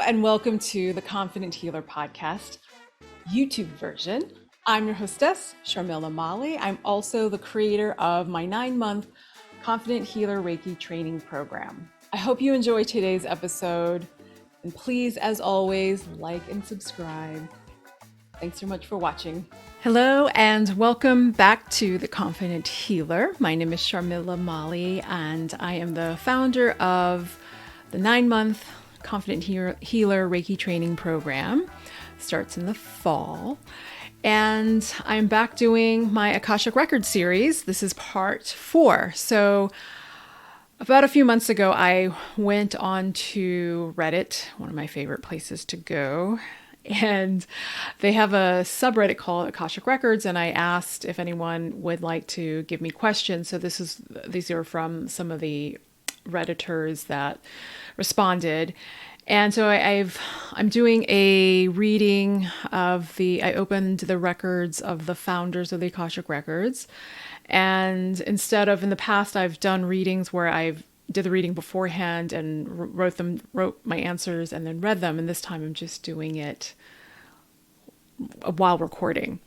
and welcome to the Confident Healer Podcast, YouTube version. I'm your hostess, Sharmila Mali. I'm also the creator of my 9-month Confident Healer Reiki Training program. I hope you enjoy today's episode, and please, as always, like and subscribe. Thanks so much for watching. Hello, and welcome back to the Confident Healer. My name is Sharmila Mali, and I am the founder of the 9-month Confident Healer Reiki Training program. Starts in the fall. And I'm back doing my Akashic Records series. This is part 4. So about a few months ago, I went on to Reddit, one of my favorite places to go. And they have a subreddit called Akashic Records, and I asked if anyone would like to give me questions. So these are from some of the redditors that responded. And so I'm doing a reading I opened the records of the founders of the Akashic Records. And instead of in the past, I've done readings where I've did the reading beforehand and wrote my answers and then read them. And this time I'm just doing it while recording.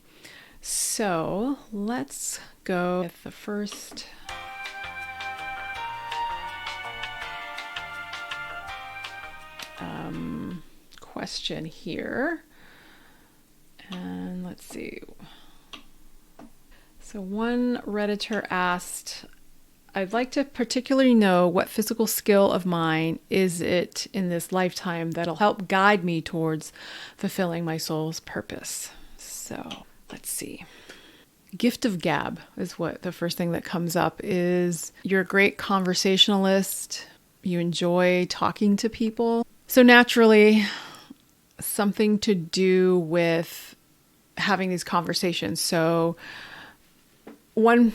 So let's go with the first question here. And let's see. So one Redditor asked, I'd like to particularly know what physical skill of mine is it in this lifetime that'll help guide me towards fulfilling my soul's purpose. So let's see. Gift of gab is what the first thing that comes up is. You're a great conversationalist. You enjoy talking to people. So naturally, something to do with having these conversations. So one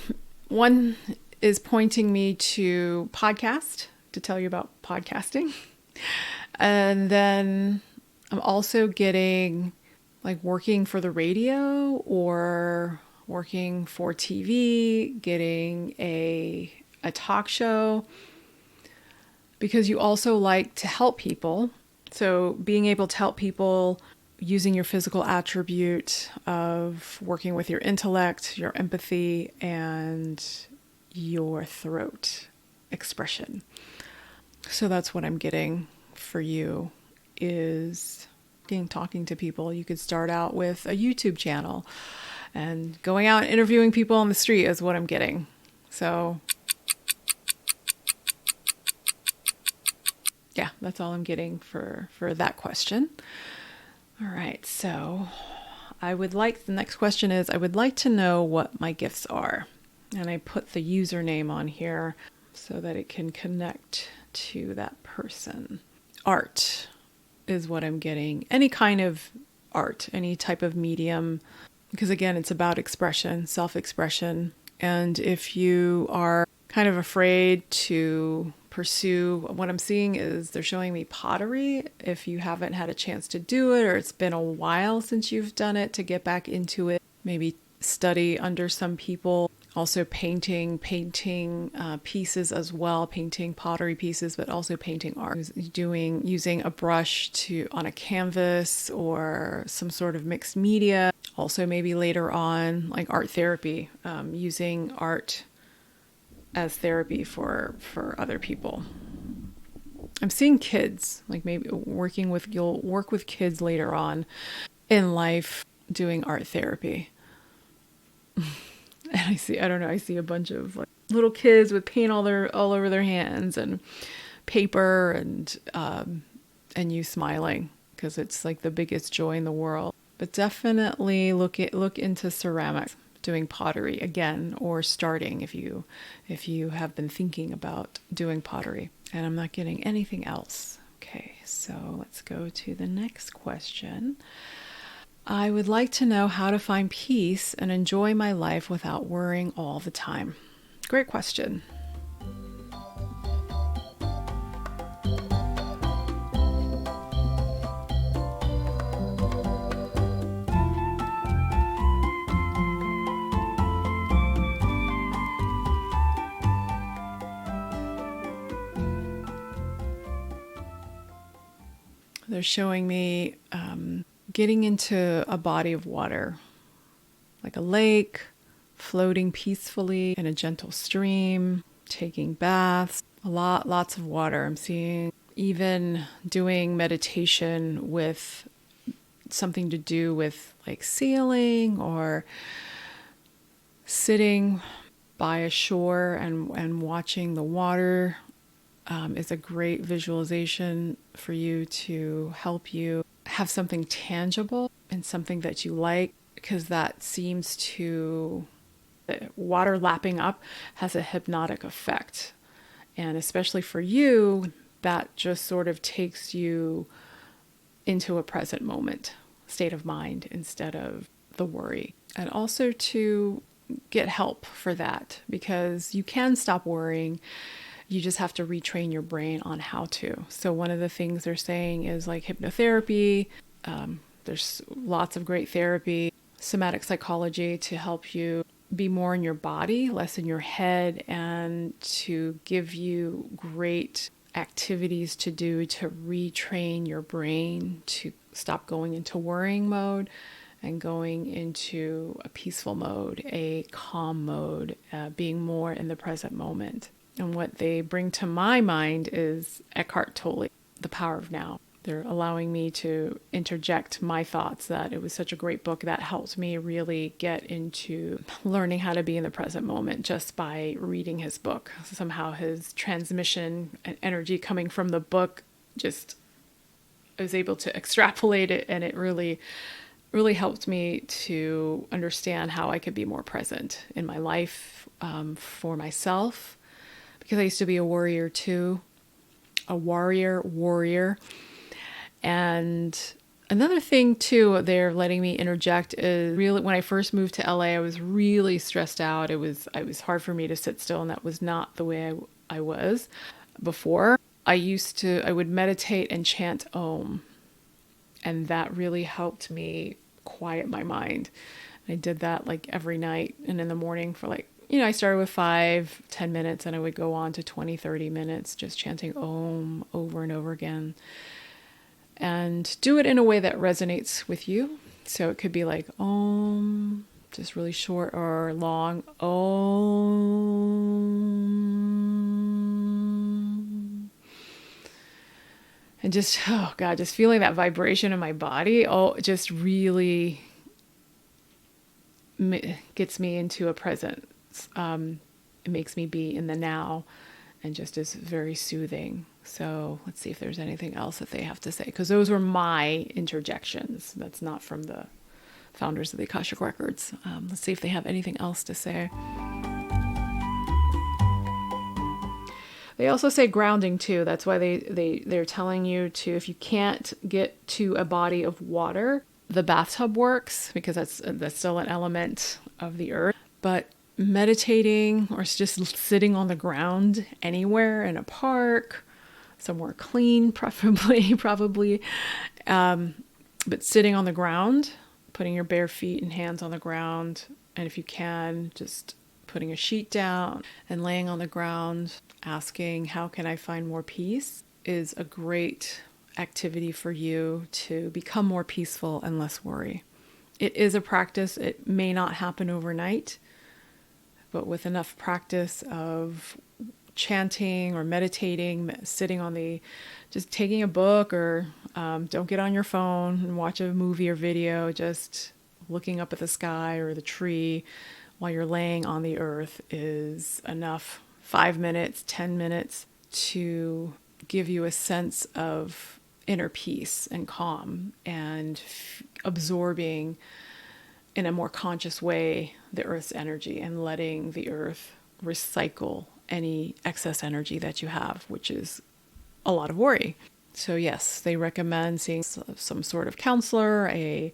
is pointing me to podcast, to tell you about podcasting. And then I'm also getting like working for the radio or working for TV, getting a talk show, because you also like to help people. So being able to help people using your physical attribute of working with your intellect, your empathy, and your throat expression. So that's what I'm getting for you is talking to people. You could start out with a YouTube channel and going out and interviewing people on the street is what I'm getting. So yeah, that's all I'm getting for that question. All right, so the next question is, I would like to know what my gifts are. And I put the username on here so that it can connect to that person. Art is what I'm getting. Any kind of art, any type of medium, because again, it's about expression, self-expression. And if you are kind of afraid to pursue, what I'm seeing is they're showing me pottery. If you haven't had a chance to do it, or it's been a while since you've done it, to get back into it, maybe study under some people. Also painting pieces as well, painting pottery pieces, but also painting art. Using a brush on a canvas or some sort of mixed media. Also maybe later on, like art therapy, using art as therapy for other people. I'm seeing kids, like maybe you'll work with kids later on in life doing art therapy. And I see a bunch of like little kids with paint all over their hands and paper and you smiling because it's like the biggest joy in the world. But definitely look into ceramics, doing pottery again, or starting if you have been thinking about doing pottery. And I'm not getting anything else. Okay, so let's go to the next question. I would like to know how to find peace and enjoy my life without worrying all the time. Great question. They're showing me getting into a body of water, like a lake, floating peacefully in a gentle stream, taking baths, lots of water. I'm seeing even doing meditation with something to do with like sailing or sitting by a shore and watching the water is a great visualization for you to help you have something tangible and something that you like, because that seems to, water lapping up has a hypnotic effect. And especially for you, that just sort of takes you into a present moment state of mind instead of the worry. And also to get help for that, because you can stop worrying. You just have to retrain your brain on how to. So one of the things they're saying is like hypnotherapy. There's lots of great therapy, somatic psychology to help you be more in your body, less in your head, and to give you great activities to do to retrain your brain to stop going into worrying mode and going into a peaceful mode, a calm mode, being more in the present moment. And what they bring to my mind is Eckhart Tolle, The Power of Now. They're allowing me to interject my thoughts. That it was such a great book that helped me really get into learning how to be in the present moment just by reading his book. Somehow his transmission and energy coming from the book, just I was able to extrapolate it, and it really helped me to understand how I could be more present in my life, for myself, because I used to be a warrior too, a warrior. And another thing too, they're letting me interject is really when I first moved to LA, I was really stressed out. It was hard for me to sit still, and that was not the way I was before. I would meditate and chant Om, and that really helped me quiet my mind. I did that like every night and in the morning for like, I started with 5-10 minutes, and I would go on to 20-30 minutes just chanting Om over and over again. And do it in a way that resonates with you. So it could be like Om, just really short or long, Om. And just, oh God, just feeling that vibration in my body, it just really gets me into a presence. It makes me be in the now, and just is very soothing. So let's see if there's anything else that they have to say, because those were my interjections. That's not from the founders of the Akashic Records. Let's see if they have anything else to say. They also say grounding too. That's why they're telling you to, if you can't get to a body of water, the bathtub works, because that's still an element of the earth. But meditating or just sitting on the ground anywhere in a park, somewhere clean, preferably, probably, but sitting on the ground, putting your bare feet and hands on the ground, and if you can, just putting a sheet down and laying on the ground, asking, how can I find more peace, is a great activity for you to become more peaceful and less worry. It is a practice. It may not happen overnight, but with enough practice of chanting or meditating, sitting just taking a book, or don't get on your phone and watch a movie or video, just looking up at the sky or the tree while you're laying on the earth is enough. 5 minutes, 10 minutes to give you a sense of inner peace and calm, and absorbing in a more conscious way the earth's energy, and letting the earth recycle any excess energy that you have, which is a lot of worry. So yes, they recommend seeing some sort of counselor, a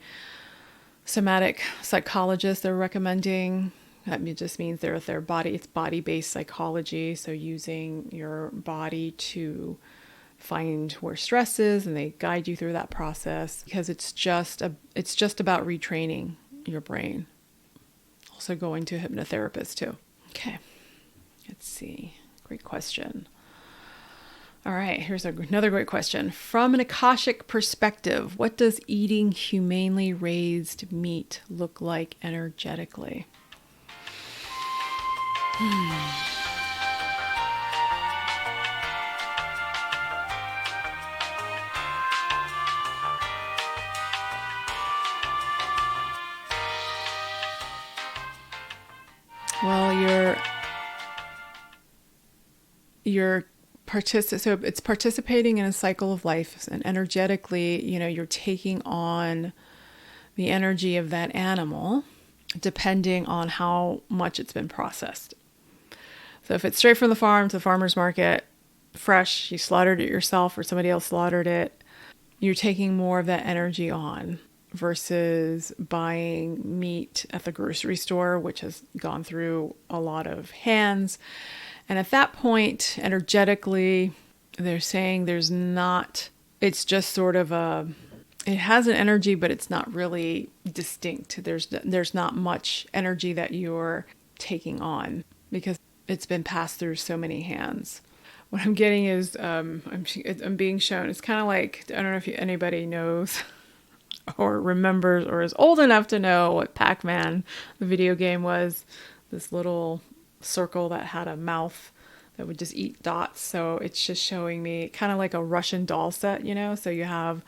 somatic psychologist they're recommending. That just means it's body-based psychology. So using your body to find where stress is, and they guide you through that process, because it's just about retraining your brain. Also going to a hypnotherapist too. Okay, let's see. Great question. All right, here's another great question. From an Akashic perspective, what does eating humanely raised meat look like energetically? Well, so it's participating in a cycle of life, and energetically, you're taking on the energy of that animal depending on how much it's been processed. So if it's straight from the farm to the farmer's market, fresh, you slaughtered it yourself or somebody else slaughtered it, you're taking more of that energy on versus buying meat at the grocery store, which has gone through a lot of hands. And at that point, energetically, they're saying it's just sort of it has an energy, but it's not really distinct. There's not much energy that you're taking on because it's been passed through so many hands. What I'm getting is I'm being shown. It's kind of like, I don't know if anybody knows or remembers or is old enough to know what Pac-Man, the video game, was. This little circle that had a mouth that would just eat dots. So it's just showing me kind of like a Russian doll set, So you have,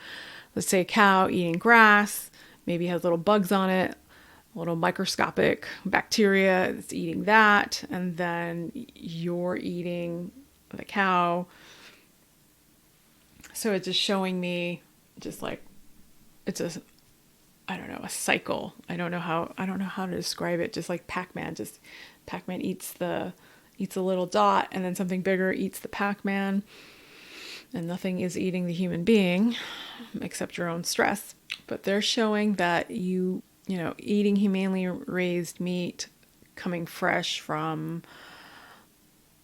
let's say, a cow eating grass, maybe has little bugs on it, little microscopic bacteria that's eating that, and then you're eating the cow. So it's just showing me just like it's a cycle. I don't know how to describe it. Just like Pac-Man, Pac-Man eats a little dot, and then something bigger eats the Pac-Man, and nothing is eating the human being except your own stress. But they're showing that eating humanely raised meat coming fresh from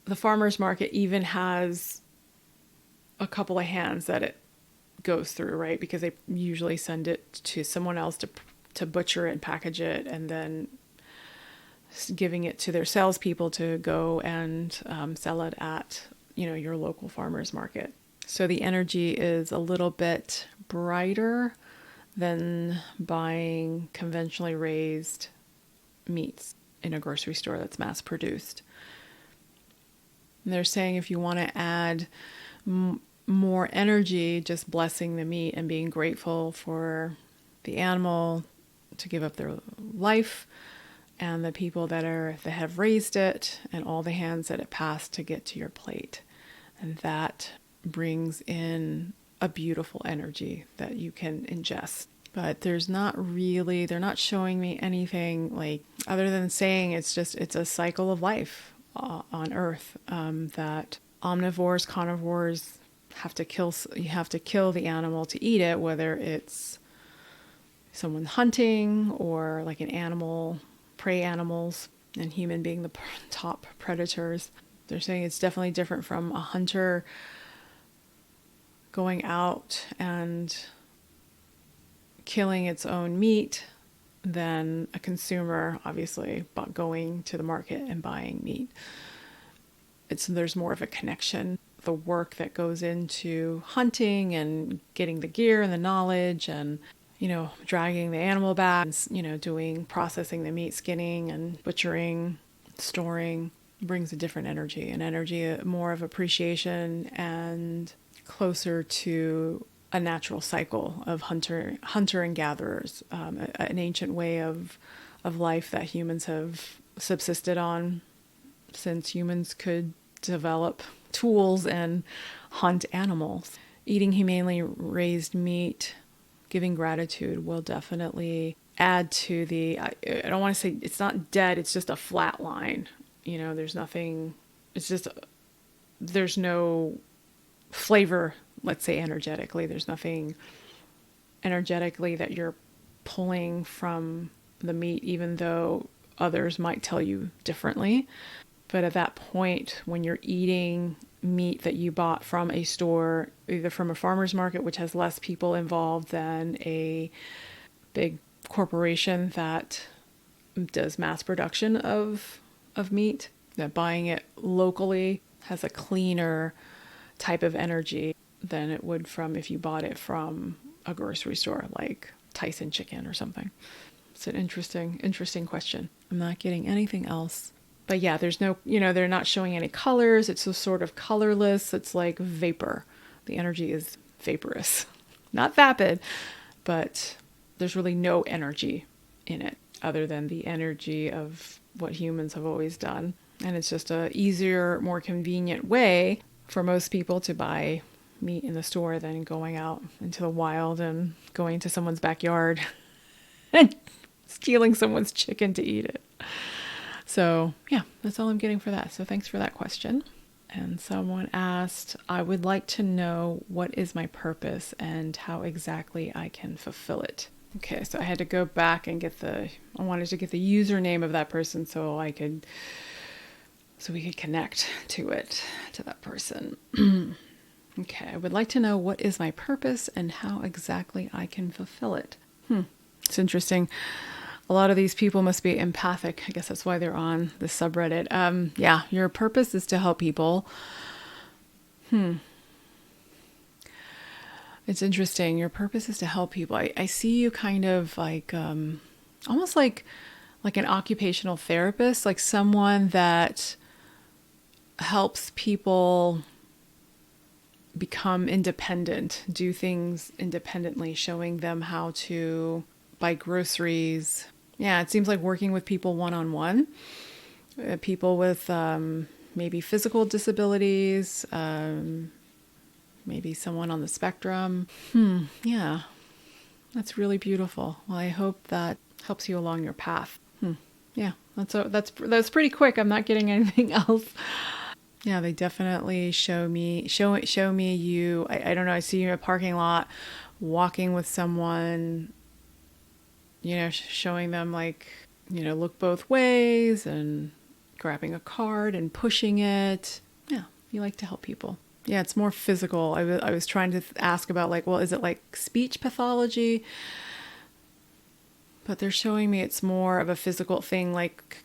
the farmer's market even has a couple of hands that it goes through, right? Because they usually send it to someone else to butcher it and package it, and then giving it to their salespeople to go and sell it at your local farmer's market. So the energy is a little bit brighter than buying conventionally raised meats in a grocery store that's mass produced. And they're saying if you want to add more energy, just blessing the meat and being grateful for the animal to give up their life and the people that have raised it and all the hands that it passed to get to your plate. And that brings in a beautiful energy that you can ingest. But they're not showing me anything like other than saying it's a cycle of life on Earth, that omnivores, carnivores you have to kill the animal to eat it, whether it's someone hunting or like an animal, prey animals, and human being the top predators. They're saying it's definitely different from a hunter going out and killing its own meat than a consumer, obviously, going to the market and buying meat. There's more of a connection. The work that goes into hunting and getting the gear and the knowledge and, dragging the animal back, and, processing the meat, skinning and butchering, storing, brings a different energy, more of appreciation and closer to a natural cycle of hunter and gatherers, an ancient way of life that humans have subsisted on since humans could develop tools and hunt animals. Eating humanely raised meat, giving gratitude will definitely add to I don't want to say it's not dead, it's just a flat line. There's nothing, there's no flavor, let's say energetically. There's nothing energetically that you're pulling from the meat, even though others might tell you differently. But at that point, when you're eating meat that you bought from a store, either from a farmer's market, which has less people involved than a big corporation that does mass production of meat, that buying it locally has a cleaner type of energy than it would from if you bought it from a grocery store like Tyson Chicken or something. It's an interesting question. I'm not getting anything else. But yeah, there's no, they're not showing any colors. It's just sort of colorless. It's like vapor. The energy is vaporous. Not vapid, but there's really no energy in it other than the energy of what humans have always done. And it's just a easier, more convenient way for most people to buy meat in the store than going out into the wild and going to someone's backyard and stealing someone's chicken to eat it. So yeah, that's all I'm getting for that. So thanks for that question. And someone asked, I would like to know what is my purpose and how exactly I can fulfill it. Okay, so I had to go back and I wanted to get the username of that person so we could connect to that person. Okay, I would like to know what is my purpose and how exactly I can fulfill it. It's interesting. A lot of these people must be empathic. I guess that's why they're on the subreddit. Yeah, your purpose is to help people. It's interesting. Your purpose is to help people. I see you kind of like, almost like an occupational therapist, like someone that helps people become independent, do things independently, showing them how to buy groceries. Yeah, it seems like working with people one-on-one, people with maybe physical disabilities, maybe someone on the spectrum. Yeah, that's really beautiful. Well, I hope that helps you along your path. Yeah, that's pretty quick. I'm not getting anything else. Yeah, they definitely show me you. I don't know. I see you in a parking lot, walking with someone. Showing them look both ways and grabbing a card and pushing it. Yeah, you like to help people. Yeah, it's more physical. I was trying to ask about is it like speech pathology? But they're showing me it's more of a physical thing,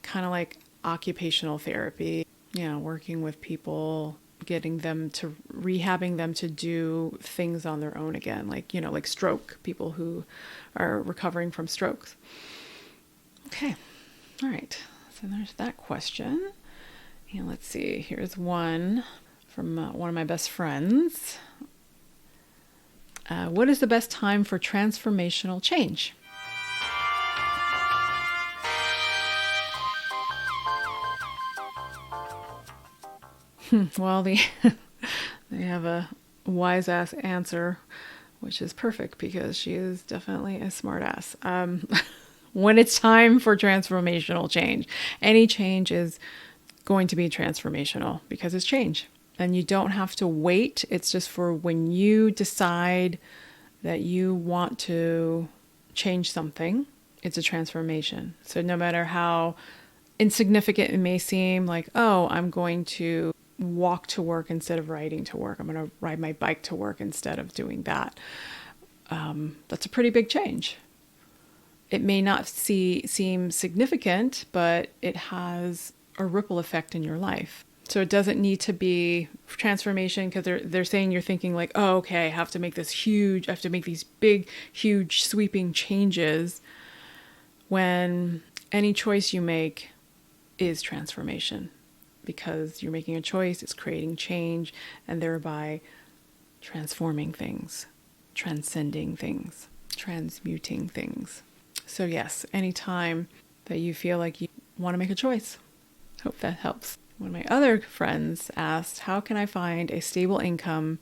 kind of like occupational therapy. Yeah, working with people, rehabbing them to do things on their own again, like stroke, people who are recovering from strokes. Okay. All right. So there's that question. And let's see. Here's one from one of my best friends. What is the best time for transformational change? Well, they have a wise ass answer, which is perfect because she is definitely a smart ass. When it's time for transformational change, any change is going to be transformational because it's change. And you don't have to wait. It's just for when you decide that you want to change something, it's a transformation. So no matter how insignificant it may seem, I'm going to walk to work instead of riding to work. I'm going to ride my bike to work instead of doing that. That's a pretty big change. It may not seem significant, but it has a ripple effect in your life. So it doesn't need to be transformation because they're saying you're thinking okay, I have to make these big, huge, sweeping changes, when any choice you make is transformation. Because you're making a choice, it's creating change, and thereby transforming things, transcending things, transmuting things. So yes, anytime that you feel like you want to make a choice. Hope that helps. One of my other friends asked, how can I find a stable income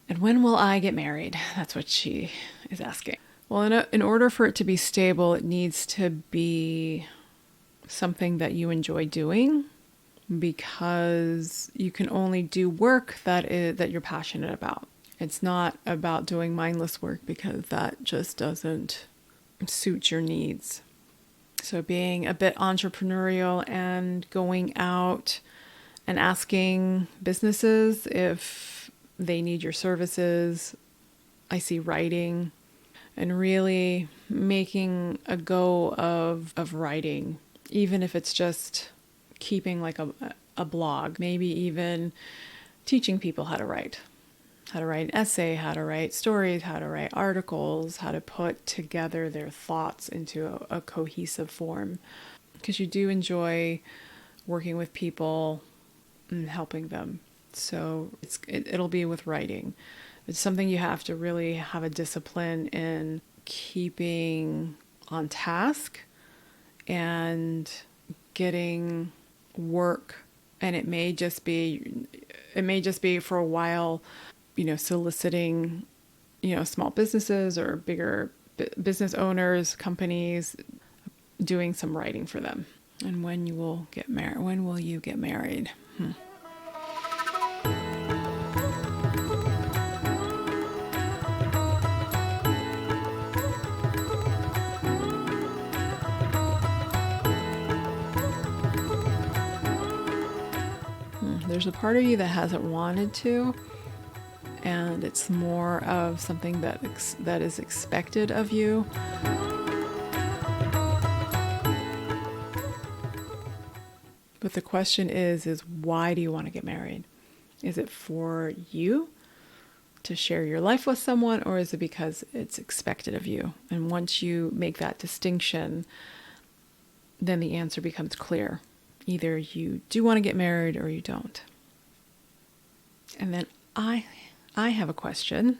and when will I get married? That's what she is asking. Well, in order for it to be stable, it needs to be something that you enjoy doing, because you can only do work that you're passionate about. It's not about doing mindless work because that just doesn't suit your needs. So being a bit entrepreneurial and going out and asking businesses if they need your services. I see writing and really making a go of writing, even if it's just keeping a blog, maybe even teaching people how to write an essay, how to write stories, how to write articles, how to put together their thoughts into a cohesive form. Because you do enjoy working with people and helping them. So it'll be with writing. It's something you have to really have a discipline in keeping on task and getting work. And it may just be for a while, soliciting, small businesses or bigger business owners, companies, doing some writing for them. And when will you get married? There's a part of you that hasn't wanted to, and it's more of something that is expected of you. But the question is why do you want to get married? Is it for you to share your life with someone, or is it because it's expected of you? And once you make that distinction, then the answer becomes clear. Either you do want to get married or you don't. And then I have a question.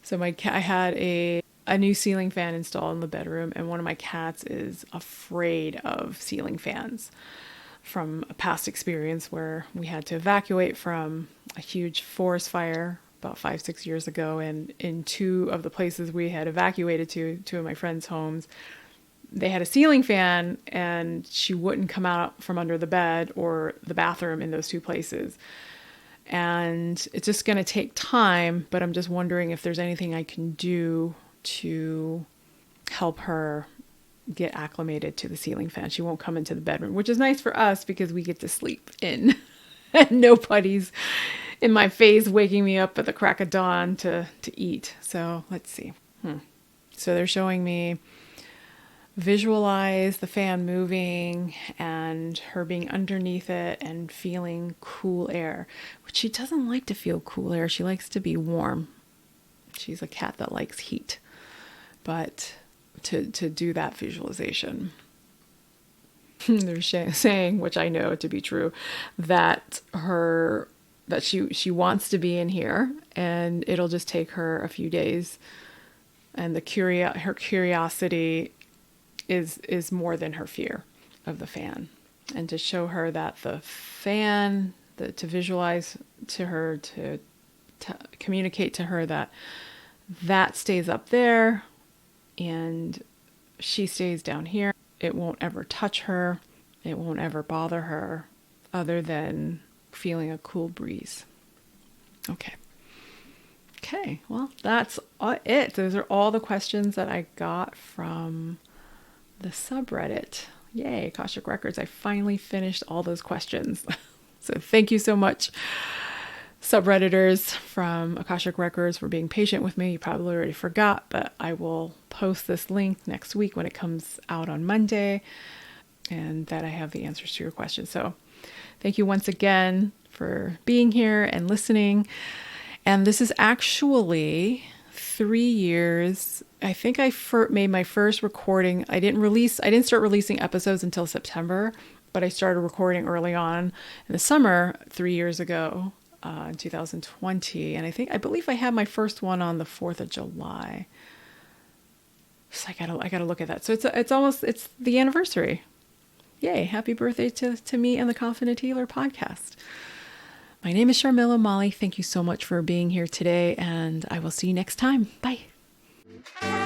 So I had a new ceiling fan installed in the bedroom, and one of my cats is afraid of ceiling fans from a past experience where we had to evacuate from a huge forest fire about 5-6 years ago. And in two of the places we had evacuated to, two of my friends' homes, they had a ceiling fan, and she wouldn't come out from under the bed or the bathroom in those two places. And it's just going to take time, but I'm just wondering if there's anything I can do to help her get acclimated to the ceiling fan. She won't come into the bedroom, which is nice for us because we get to sleep in. And nobody's in my face waking me up at the crack of dawn to eat. So let's see. So they're showing me visualize the fan moving and her being underneath it and feeling cool air, which she doesn't like to feel cool air. She likes to be warm. She's a cat that likes heat. But to do that visualization, they're saying, which I know to be true, that she wants to be in here, and it'll just take her a few days. And her curiosity is more than her fear of the fan. And to show her that the fan, to visualize to her, to communicate to her that stays up there and she stays down here. It won't ever touch her. It won't ever bother her other than feeling a cool breeze. Okay, well, that's it. Those are all the questions that I got from the subreddit. Yay, Akashic Records. I finally finished all those questions. So thank you so much, subredditors from Akashic Records, for being patient with me. You probably already forgot, but I will post this link next week when it comes out on Monday, and that I have the answers to your questions. So thank you once again for being here and listening. And this is actually 3 years. I think I made my first recording. I didn't start releasing episodes until September, but I started recording early on in the summer 3 years ago, in 2020. And I believe I had my first one on the 4th of July. So I gotta look at that. So it's the anniversary. Yay. Happy birthday to me and the Confident Healer podcast. My name is Sharmila Mali. Thank you so much for being here today, and I will see you next time. Bye.